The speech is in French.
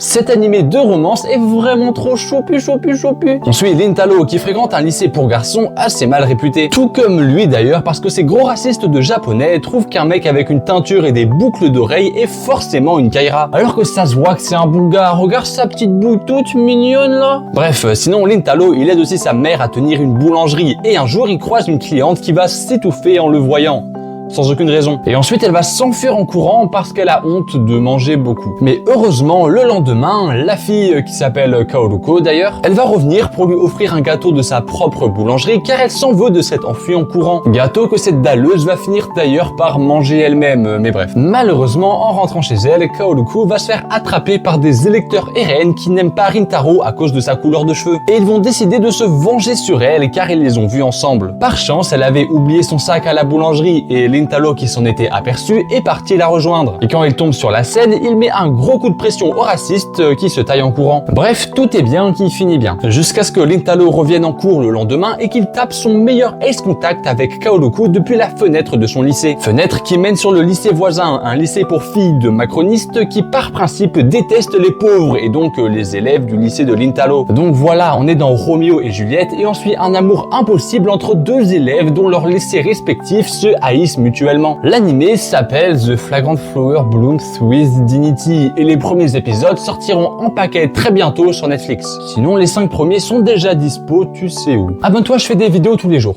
Cet animé de romance est vraiment trop choupi. On suit Lintalo qui fréquente un lycée pour garçons assez mal réputé. Tout comme lui d'ailleurs parce que ces gros racistes de japonais trouvent qu'un mec avec une teinture et des boucles d'oreilles est forcément une kaira. Alors que ça se voit que c'est un bulgare, regarde sa petite boue toute mignonne là. Bref, sinon Lintalo il aide aussi sa mère à tenir une boulangerie et un jour il croise une cliente qui va s'étouffer en le voyant. Sans aucune raison. Et ensuite elle va s'enfuir en courant parce qu'elle a honte de manger beaucoup. Mais heureusement, le lendemain, la fille qui s'appelle Kaoruko d'ailleurs, elle va revenir pour lui offrir un gâteau de sa propre boulangerie car elle s'en veut de s'être enfuie en courant. Gâteau que cette dalleuse va finir d'ailleurs par manger elle-même, mais bref. Malheureusement, en rentrant chez elle, Kaoruko va se faire attraper par des électeurs RN qui n'aiment pas Rintaro à cause de sa couleur de cheveux. Et ils vont décider de se venger sur elle car ils les ont vus ensemble. Par chance, elle avait oublié son sac à la boulangerie et Lintalo qui s'en était aperçu est parti la rejoindre. Et quand il tombe sur la scène, il met un gros coup de pression au raciste qui se taille en courant. Bref, tout est bien qui finit bien. Jusqu'à ce que Lintalo revienne en cours le lendemain et qu'il tape son meilleur ace contact avec Kaoruko depuis la fenêtre de son lycée. Fenêtre qui mène sur le lycée voisin, un lycée pour filles de macronistes qui par principe détestent les pauvres et donc les élèves du lycée de Lintalo. Donc voilà, on est dans Roméo et Juliette et on suit un amour impossible entre deux élèves dont leurs lycées respectifs se haïssent mutuellement. L'anime s'appelle The Flagrant Flower Blooms with Dignity et les premiers épisodes sortiront en paquet très bientôt sur Netflix. Sinon les 5 premiers sont déjà dispo, tu sais où. Abonne-toi, je fais des vidéos tous les jours.